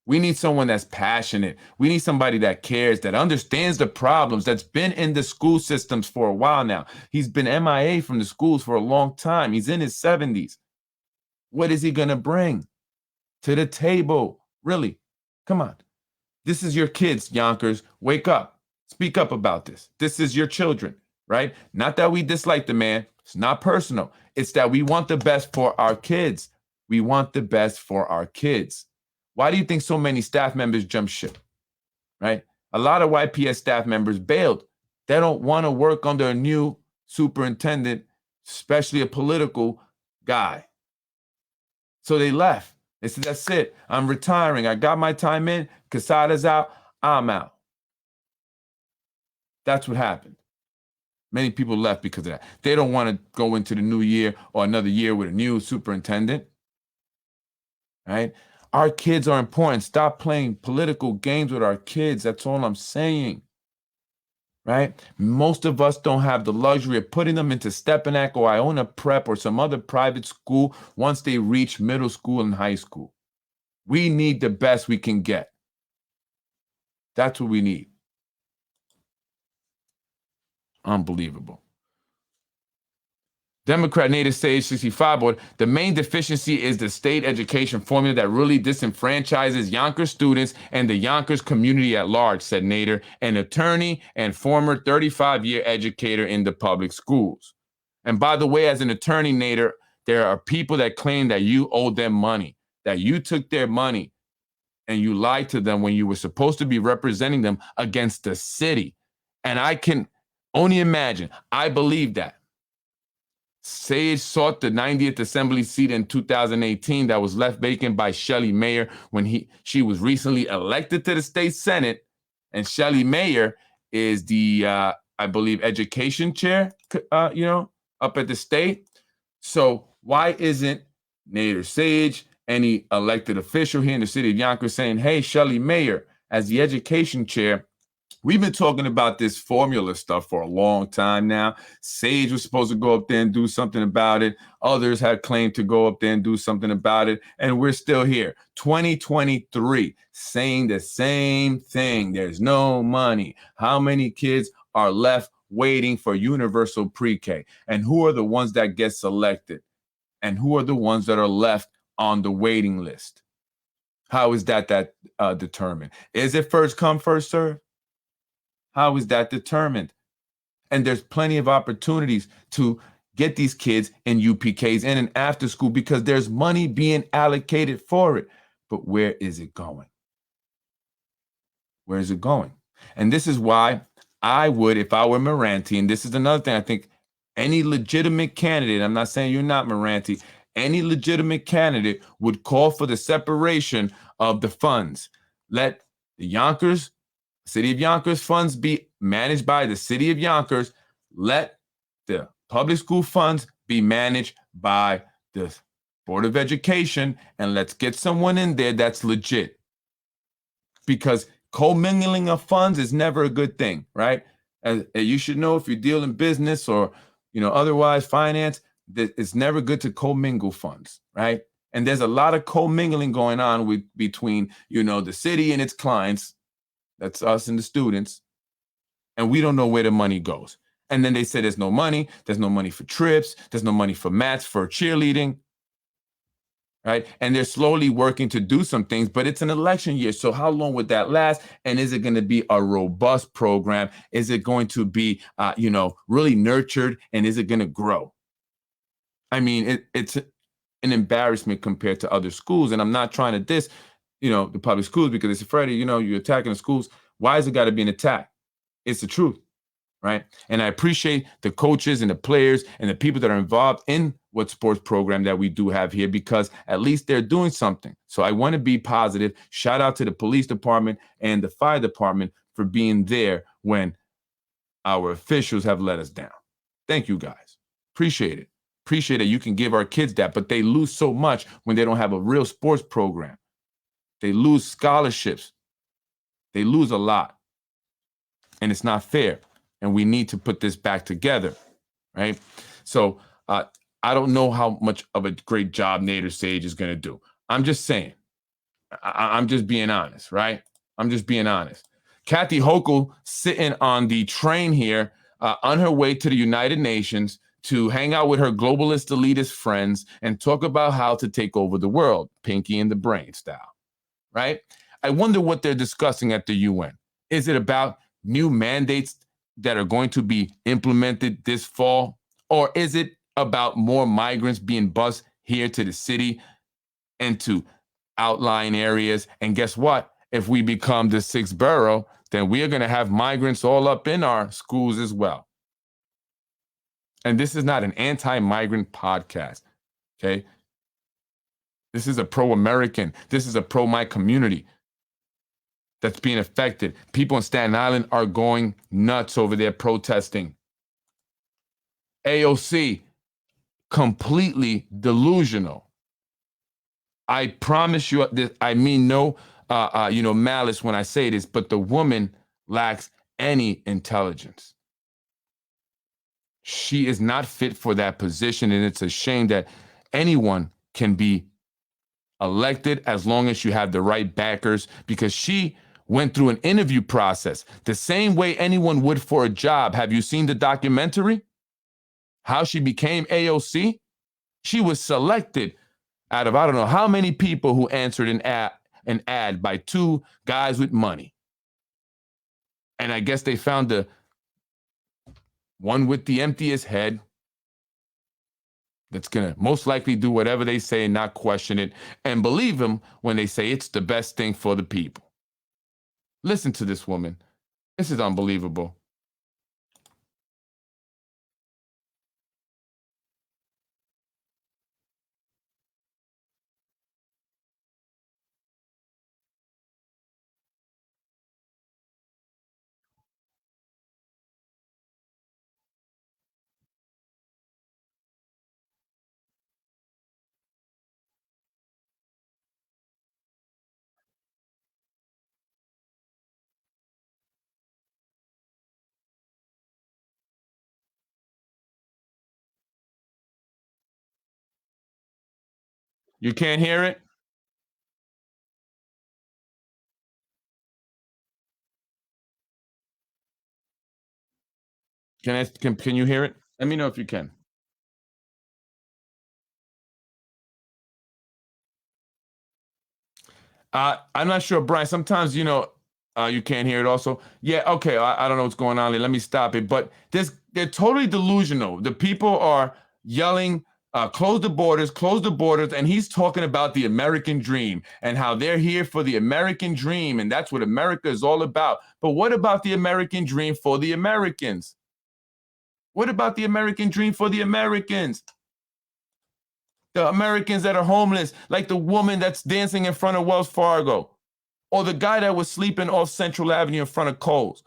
We need someone that's passionate. We need somebody that cares, that understands the problems, that's been in the school systems for a while now. He's been MIA from the schools for a long time. He's in his 70s. What is he going to bring to the table? Really? Come on. This is your kids, Yonkers. Wake up. Speak up about this. This is your children, right? Not that we dislike the man. It's not personal. It's that we want the best for our kids. We want the best for our kids. Why do you think so many staff members jump ship, right? A lot of YPS staff members bailed. They don't want to work under a new superintendent, especially a political guy. So they left. They said, that's it. I'm retiring. I got my time in. Casada's out. I'm out. That's what happened. Many people left because of that. They don't want to go into the new year or another year with a new superintendent, right? Our kids are important. Stop playing political games with our kids. That's all I'm saying, right? Most of us don't have the luxury of putting them into Stepanak or Iona Prep or some other private school once they reach middle school and high school. We need the best we can get. That's what we need. Unbelievable. Democrat Nader Sage, 65 board, the main deficiency is the state education formula that really disenfranchises Yonkers students and the Yonkers community at large, said Nader, an attorney and former 35-year educator in the public schools. And by the way, as an attorney, Nader, there are people that claim that you owe them money, that you took their money and you lied to them when you were supposed to be representing them against the city. And I can only imagine, I believe that. Sage sought the 90th Assembly seat in 2018 that was left vacant by Shelley Mayer when she was recently elected to the state Senate, And Shelley Mayer is the, I believe, education chair, up at the state. So why isn't Nader Sage, any elected official here in the city of Yonkers, saying, hey, Shelley Mayer, as the education chair, we've been talking about this formula stuff for a long time now. Sage was supposed to go up there and do something about it. Others had claimed to go up there and do something about it. And we're still here, 2023, saying the same thing. There's no money. How many kids are left waiting for universal pre-K? And who are the ones that get selected? And who are the ones that are left on the waiting list? How is that determined? Is it first come, first serve? How is that determined? And there's plenty of opportunities to get these kids in UPKs and in after school because there's money being allocated for it. But where is it going? Where is it going? And this is why I would, if I were Moranti, and this is another thing I think any legitimate candidate, I'm not saying you're not Moranti, any legitimate candidate would call for the separation of the funds. Let the Yonkers, City of Yonkers funds be managed by the City of Yonkers. Let the public school funds be managed by the Board of Education, and let's get someone in there that's legit. Because commingling of funds is never a good thing, right? As you should know, if you deal in business or otherwise finance, that it's never good to commingle funds, right? And there's a lot of commingling going on between the city and its clients. That's us and the students. And we don't know where the money goes. And then they say there's no money. There's no money for trips. There's no money for mats, for cheerleading. Right? And they're slowly working to do some things, but it's an election year. So how long would that last? And is it going to be a robust program? Is it going to be, really nurtured? And is it going to grow? I mean, it's an embarrassment compared to other schools. And I'm not trying to diss, the public schools because they say, Freddie, you're attacking the schools. Why has it got to be an attack? It's the truth, right? And I appreciate the coaches and the players and the people that are involved in what sports program that we do have here because at least they're doing something. So I want to be positive. Shout out to the police department and the fire department for being there when our officials have let us down. Thank you, guys. Appreciate it. Appreciate that you can give our kids that, but they lose so much when they don't have a real sports program. They lose scholarships. They lose a lot. And it's not fair. And we need to put this back together, right? So I don't know how much of a great job Nader Sage is going to do. I'm just saying. I'm just being honest, right? I'm just being honest. Kathy Hochul sitting on the train here on her way to the United Nations to hang out with her globalist elitist friends and talk about how to take over the world, Pinky and the Brain style, right? I wonder what they're discussing at the UN. Is it about new mandates that are going to be implemented this fall? Or is it about more migrants being bused here to the city and to outlying areas? And guess what? If we become the sixth borough, then we are going to have migrants all up in our schools as well. And this is not an anti-migrant podcast, okay? This is a pro-American. This is a pro-my community that's being affected. People in Staten Island are going nuts over there protesting. AOC, completely delusional. I promise you this, I mean no malice when I say this, but the woman lacks any intelligence. She is not fit for that position, and it's a shame that anyone can be elected as long as you have the right backers, because she went through an interview process the same way anyone would for a job. Have you seen the documentary? How she became AOC? She was selected out of I don't know how many people who answered an ad by two guys with money. And I guess they found the one with the emptiest head that's going to most likely do whatever they say and not question it and believe them when they say it's the best thing for the people. Listen to this woman. This is unbelievable. You can't hear it? Can you hear it? Let me know if you can. I'm not sure, Brian. Sometimes, you can't hear it also. Yeah, okay. I don't know what's going on there. Let me stop it. But they're totally delusional. The people are yelling, close the borders. And he's talking about the American dream and how they're here for the American dream. And that's what America is all about. But what about the American dream for the Americans? What about the American dream for the Americans? The Americans that are homeless, like the woman that's dancing in front of Wells Fargo, or the guy that was sleeping off Central Avenue in front of Kohl's.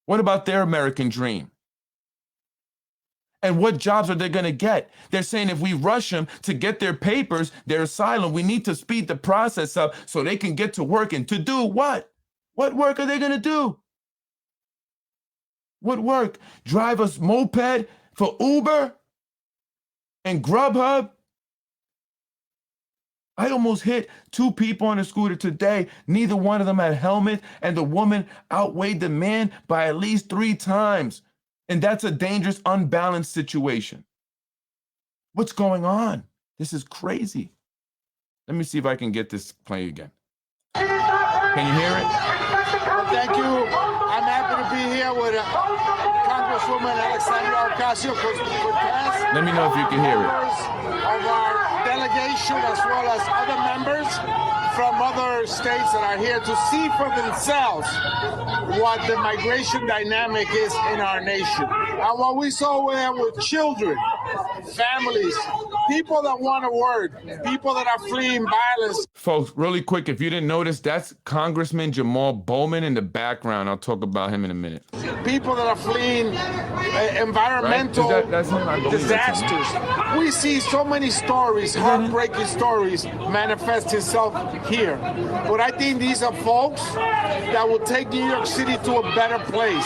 What about their American dream? And what jobs are they going to get? They're saying if we rush them to get their papers, their asylum, we need to speed the process up so they can get to work. And to do what? What work are they going to do? What work? Drive a moped for Uber and Grubhub? I almost hit 2 people on a scooter today. Neither one of them had a helmet, and the woman outweighed the man by at least 3 times. And that's a dangerous, unbalanced situation. What's going on? This is crazy. Let me see if I can get this play again. Can you hear it? Thank you. I'm happy to be here with Congresswoman Alexandria Ocasio-Cortez. Let me know if you can hear it. Of our delegation, as well as other members from other states that are here to see for themselves what the migration dynamic is in our nation. And what we saw there with children, families, people that want to work, people that are fleeing violence. Folks, really quick, if you didn't notice, that's Congressman Jamal Bowman in the background. I'll talk about him in a minute. People that are fleeing environmental disasters. We see so many stories, heartbreaking stories, manifest itself here. But I think these are folks that will take New York City to a better place.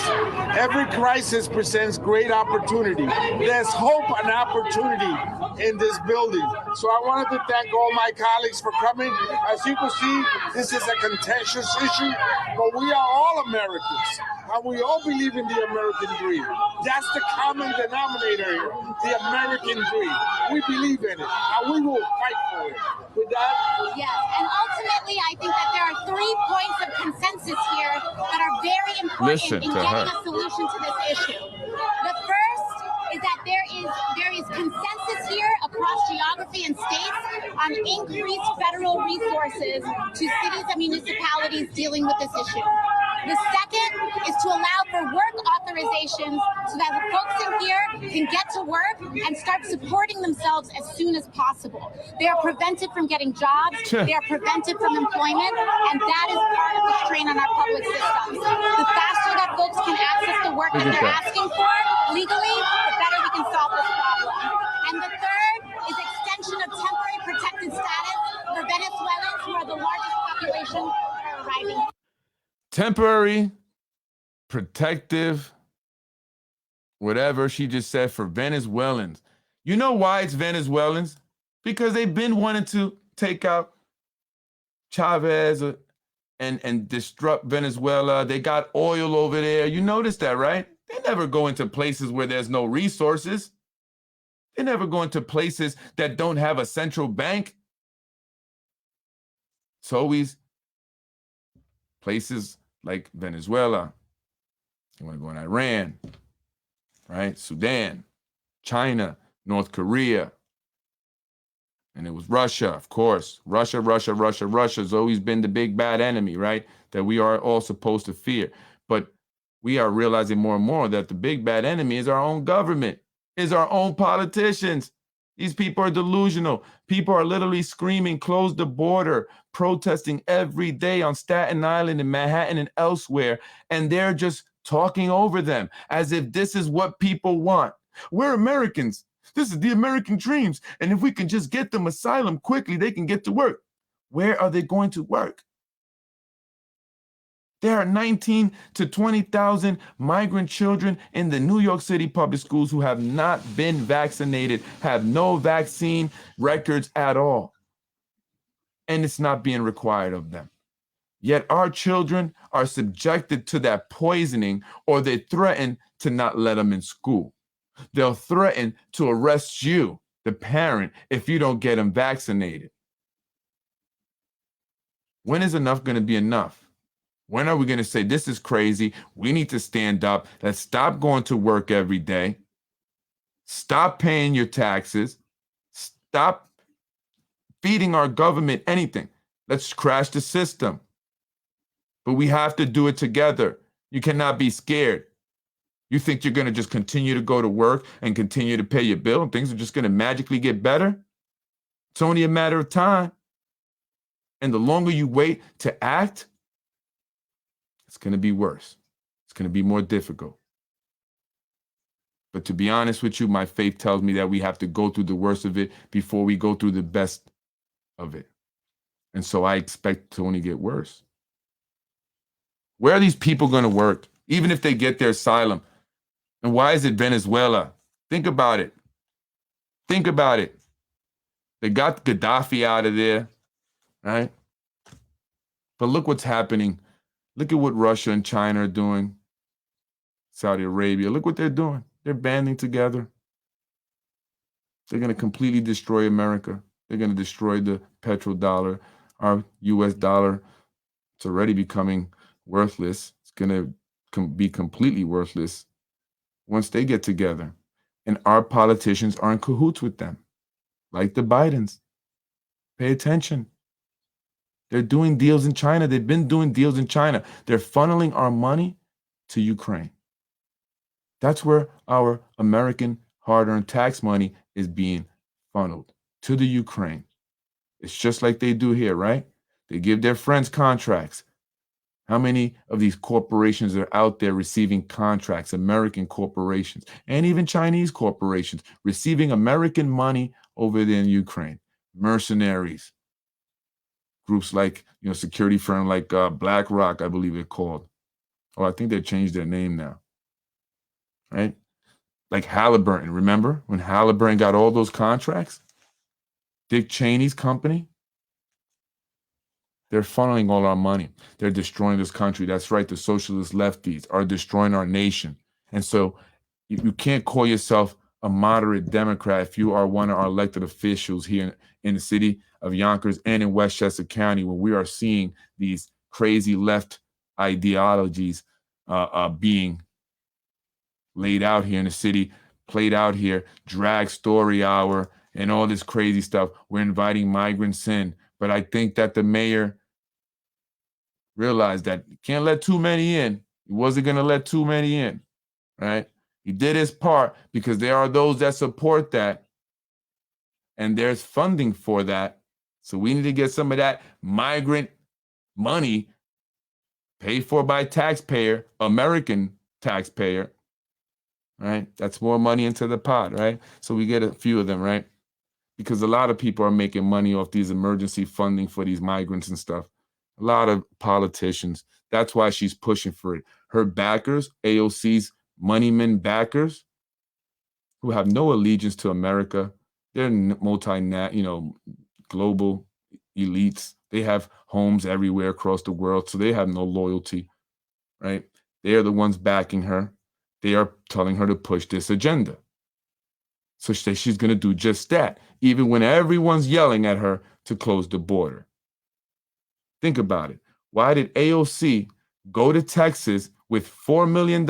Every crisis presents great opportunity. There's hope and opportunity in this building. So I wanted to thank all my colleagues for coming. As you can see, this is a contentious issue, but we are all Americans, and we all believe in the American dream. That's the common denominator here, the American dream. We believe in it, and we will fight for it. With that? Yes, and ultimately, I think that there are 3 points of consensus here that are very important in getting a solution to this issue. The first is that there is consensus here across geography and states on increased federal resources to cities and municipalities dealing with this issue. The second is to allow for work authorizations so that the folks in here can get to work and start supporting themselves as soon as possible. They are prevented from getting jobs, they are prevented from employment, and that is part of the strain on our public systems. The faster that folks can access the work that they're asking for legally, the better we can solve this problem. And the third is extension of temporary protected status for Venezuelans, who are the largest population that are arriving. Temporary, protective, whatever she just said, for Venezuelans. You know why it's Venezuelans? Because they've been wanting to take out Chavez and disrupt Venezuela. They got oil over there. You notice that, right? They never go into places where there's no resources. They never go into places that don't have a central bank. It's always places like Venezuela. You want to go in Iran, right? Sudan, China, North Korea. And it was Russia, of course. Russia's always been the big bad enemy, right? That we are all supposed to fear. But we are realizing more and more that the big bad enemy is our own government, is our own politicians. These people are delusional. People are literally screaming, close the border, protesting every day on Staten Island and Manhattan and elsewhere. And they're just talking over them as if this is what people want. We're Americans. This is the American dreams. And if we can just get them asylum quickly, they can get to work. Where are they going to work? There are 19 to 20,000 migrant children in the New York City public schools who have not been vaccinated, have no vaccine records at all. and it's not being required of them. Yet our children are subjected to that poisoning, or they threaten to not let them in school. They'll threaten to arrest you, the parent, if you don't get them vaccinated. When is enough going to be enough? When are we going to say, this is crazy, we need to stand up, let's stop going to work every day, stop paying your taxes, stop feeding our government anything. Let's crash the system. But we have to do it together. You cannot be scared. You think you're going to just continue to go to work and continue to pay your bill and things are just going to magically get better? It's only a matter of time. And the longer you wait to act, it's going to be worse. It's going to be more difficult. But to be honest with you, my faith tells me that we have to go through the worst of it before we go through the best of it. And so I expect it to only get worse. Where are these people going to work, even if they get their asylum? And why is it Venezuela? Think about it. Think about it. They got Gaddafi out of there, right? But look what's happening. Look at what Russia and China are doing. Saudi Arabia, look what they're doing. They're banding together. They're going to completely destroy America. They're going to destroy the petrodollar, our US dollar. It's already becoming worthless. It's going to be completely worthless once they get together. And our politicians are in cahoots with them, like the Bidens. Pay attention. They're doing deals in China. They've been doing deals in China. They're funneling our money to Ukraine. That's where our American hard-earned tax money is being funneled, to the Ukraine. It's just like they do here, right? They give their friends contracts. How many of these corporations are out there receiving contracts, American corporations, and even Chinese corporations, receiving American money over there in Ukraine? Mercenaries. Groups like, security firm like BlackRock, I believe they're called. Oh, I think they changed their name now. Right? Like Halliburton. Remember when Halliburton got all those contracts? Dick Cheney's company? They're funneling all our money. They're destroying this country. That's right. The socialist lefties are destroying our nation. And so you can't call yourself a moderate Democrat if you are one of our elected officials here in the city of Yonkers and in Westchester County, where we are seeing these crazy left ideologies being laid out here in the city, played out here, drag story hour, and all this crazy stuff. We're inviting migrants in. But I think that the mayor realized that you can't let too many in. He wasn't going to let too many in, right? He did his part because there are those that support that, and there's funding for that. So we need to get some of that migrant money paid for by taxpayer, American taxpayer, right? That's more money into the pot, right? So we get a few of them, right? Because a lot of people are making money off these emergency funding for these migrants and stuff. A lot of politicians. That's why she's pushing for it. Her backers, AOC's moneymen backers, who have no allegiance to America. They're global elites. They have homes everywhere across the world, so they have no loyalty, right? They are the ones backing her. They are telling her to push this agenda. So she's going to do just that, even when everyone's yelling at her to close the border. Think about it. Why did AOC go to Texas with $4 million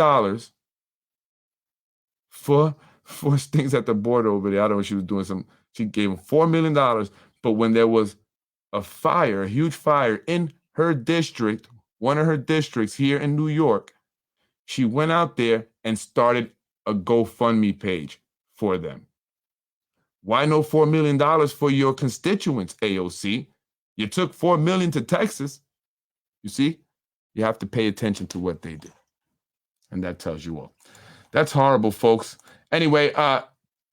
for things at the border over there? I don't know, she was doing she gave him $4 million, but when there was a huge fire in her district, one of her districts here in New York, she went out there and started a GoFundMe page for them. Why no $4 million for your constituents, AOC? You took $4 million to Texas. You see, you have to pay attention to what they do. And that tells you all. That's horrible, folks. Anyway,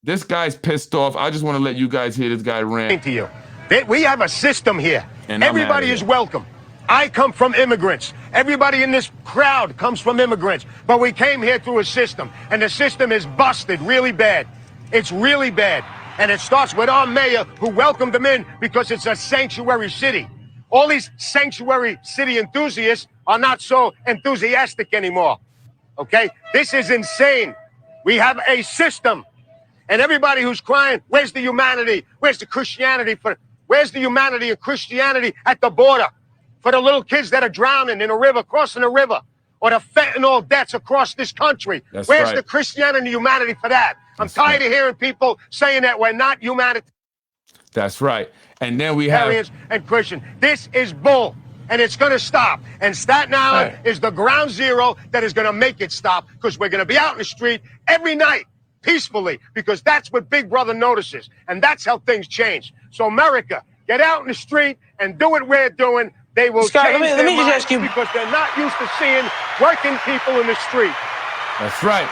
this guy's pissed off. I just want to let you guys hear this guy rant. To you. We have a system here. And everybody is welcome. I come from immigrants. Everybody in this crowd comes from immigrants. But we came here through a system. And the system is busted really bad. It's really bad. And it starts with our mayor who welcomed them in because it's a sanctuary city. All these sanctuary city enthusiasts are not so enthusiastic anymore. Okay? This is insane. We have a system. And everybody who's crying, where's the humanity? Where's the Christianity? Where's the humanity and Christianity at the border? For the little kids that are drowning in a river, crossing a river, or the fentanyl deaths across this country. Where's the Christianity and humanity for that? I'm tired of hearing people saying that we're not humanity. That's right. And then we have... and Christian. This is bull, and it's going to stop. And Staten Island is the ground zero that is going to make it stop, because we're going to be out in the street every night, peacefully, because that's what Big Brother notices, and that's how things change. So America, get out in the street and do what we're doing. They will change their minds because they're not used to seeing working people in the street. That's right.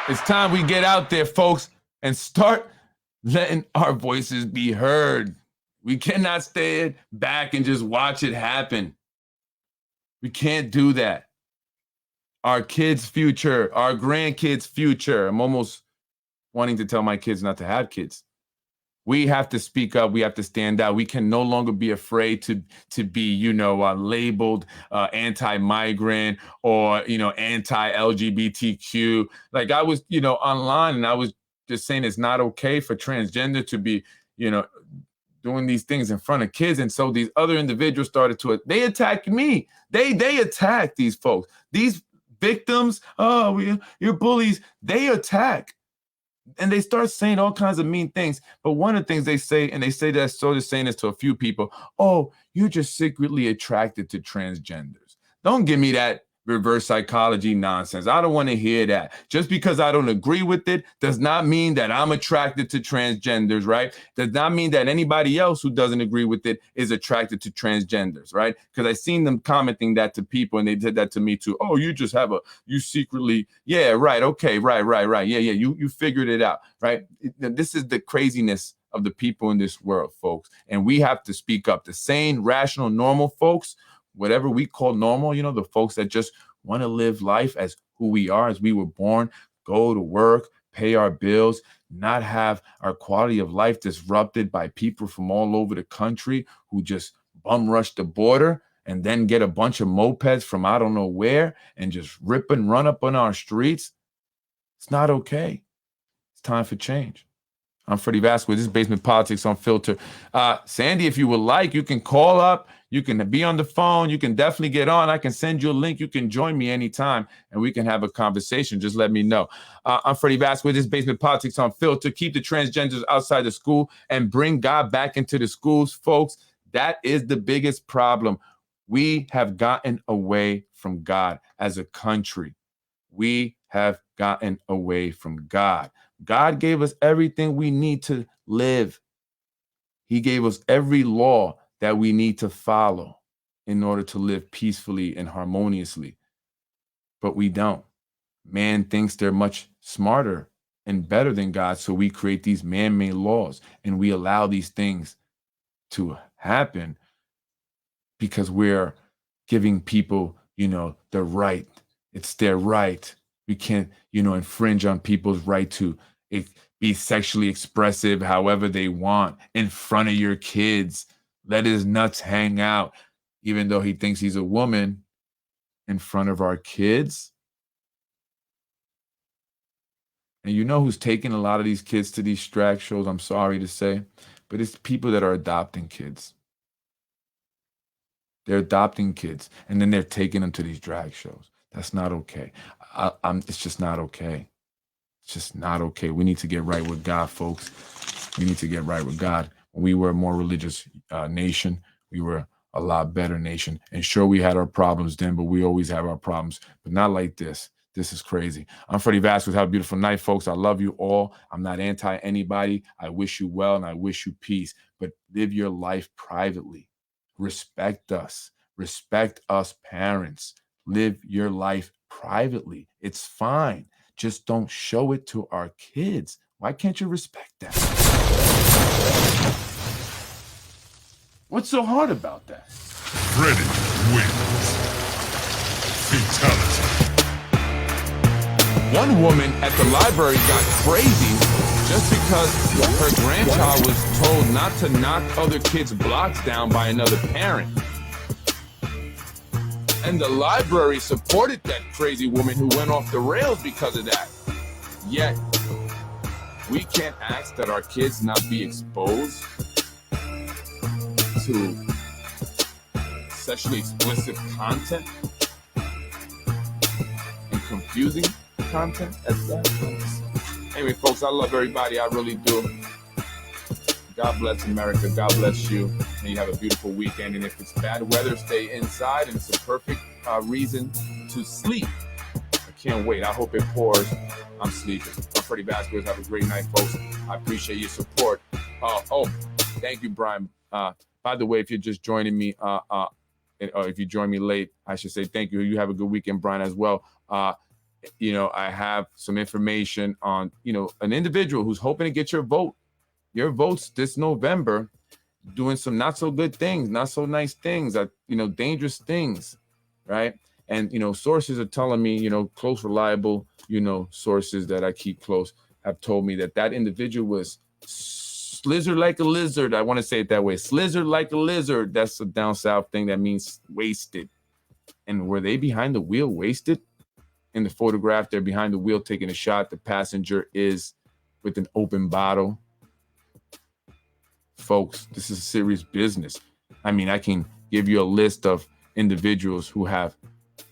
It's time we get out there, folks, and start letting our voices be heard. We cannot stand back and just watch it happen. We can't do that. Our kids' future, our grandkids' future. I'm almost wanting to tell my kids not to have kids. We have to speak up. We have to stand out. We can no longer be afraid to be, labeled anti-migrant or, anti-LGBTQ. Like I was, online, and I was just saying it's not okay for transgender to be, doing these things in front of kids. And so these other individuals started they attacked me. They attacked these folks. These victims, you're bullies. They attack. And they start saying all kinds of mean things. But one of the things they say, and they say that sort of saying this to a few people, oh, you're just secretly attracted to transgenders. Don't give me that reverse psychology nonsense. I don't want to hear that. Just because I don't agree with it does not mean that I'm attracted to transgenders, right? Does not mean that anybody else who doesn't agree with it is attracted to transgenders, right? Because I seen them commenting that to people, and they did that to me too. Oh, you just you secretly, yeah, right, okay, right. Yeah, you figured it out, right? This is the craziness of the people in this world, folks. And we have to speak up. The sane, rational, normal folks, whatever we call normal, the folks that just want to live life as who we are, as we were born, go to work, pay our bills, not have our quality of life disrupted by people from all over the country who just bum rush the border and then get a bunch of mopeds from I don't know where and just rip and run up on our streets. It's not okay. It's time for change. I'm Freddie Vasquez. This is Basement Politics Unfiltered. Sandy, if you would like, you can call up. You can be on the phone. You can definitely get on. I can send you a link. You can join me anytime, and we can have a conversation. Just let me know. I'm Freddie Vasquez. This is Basement Politics Unfiltered. Keep the transgenders outside the school and bring God back into the schools, folks. That is the biggest problem. We have gotten away from God as a country. We have gotten away from God. God gave us everything we need to live. He gave us every law that we need to follow in order to live peacefully and harmoniously. But we don't. Man thinks they're much smarter and better than God, so we create these man-made laws and we allow these things to happen because we're giving people, the right. It's their right. We can't, infringe on people's right to be sexually expressive however they want in front of your kids. Let his nuts hang out, even though he thinks he's a woman, in front of our kids. And you know who's taking a lot of these kids to these drag shows, I'm sorry to say, but it's people that are adopting kids. They're adopting kids, and then they're taking them to these drag shows. That's not okay. It's just not okay. It's just not okay. We need to get right with God, folks. We need to get right with God. When we were a more religious nation, we were a lot better nation. And sure, we had our problems then, but we always have our problems. But not like this. This is crazy. I'm Freddie Vasquez. Have a beautiful night, folks. I love you all. I'm not anti anybody. I wish you well and I wish you peace. But live your life privately. Respect us. Respect us parents. Live your life privately. It's fine. Just don't show it to our kids. Why can't you respect that? What's so hard about that? Freddie wins. Fatality. One woman at the library got crazy just because her grandchild was told not to knock other kids' blocks down by another parent. And the library supported that crazy woman who went off the rails because of that. Yet, we can't ask that our kids not be exposed to sexually explicit content and confusing content at that. Anyway, folks, I love everybody. I really do. God bless America. God bless you. And you have a beautiful weekend. And if it's bad weather, stay inside. And it's a perfect reason to sleep. I can't wait. I hope it pours. I'm sleeping. I'm Freddie Vasquez. Have a great night, folks. I appreciate your support. Thank you, Brian. By the way, if you're just joining me, or if you join me late, I should say thank you. You have a good weekend, Brian, as well. I have some information on, an individual who's hoping to get your votes this November, doing some not so good things, not so nice things, dangerous things, right? And, sources are telling me, close, reliable, sources that I keep close have told me that individual was slizzer like a lizard. I want to say it that way. Slizzer like a lizard. That's a down south thing that means wasted. And were they behind the wheel wasted? In the photograph, they're behind the wheel taking a shot. The passenger is with an open bottle. Folks, this is serious business. I mean, I can give you a list of individuals who have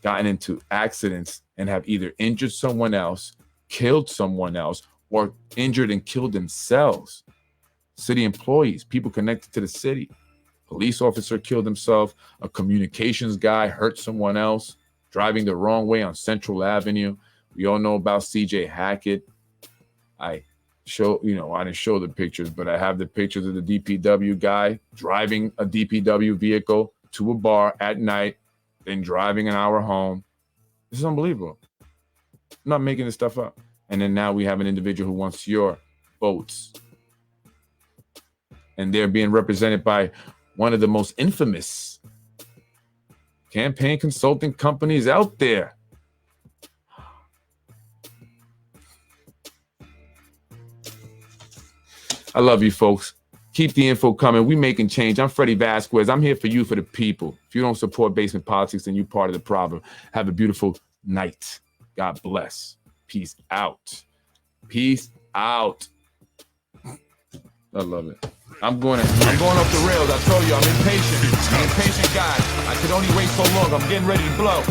gotten into accidents and have either injured someone else, killed someone else, or injured and killed themselves. City employees, people connected to the city. Police officer killed himself. A communications guy hurt someone else, driving the wrong way on Central Avenue. We all know about CJ Hackett. I didn't show the pictures, but I have the pictures of the DPW guy driving a DPW vehicle to a bar at night, then driving an hour home. This is unbelievable. I'm not making this stuff up. And then now we have an individual who wants your votes. And they're being represented by one of the most infamous campaign consulting companies out there. I love you, folks. Keep the info coming. We making change. I'm Freddie Vasquez. I'm here for you, for the people. If you don't support basement politics, then you're part of the problem. Have a beautiful night. God bless. Peace out. Peace out. I love it. I'm going off the rails. I told you, I'm impatient. I'm an impatient guy. I could only wait so long. I'm getting ready to blow.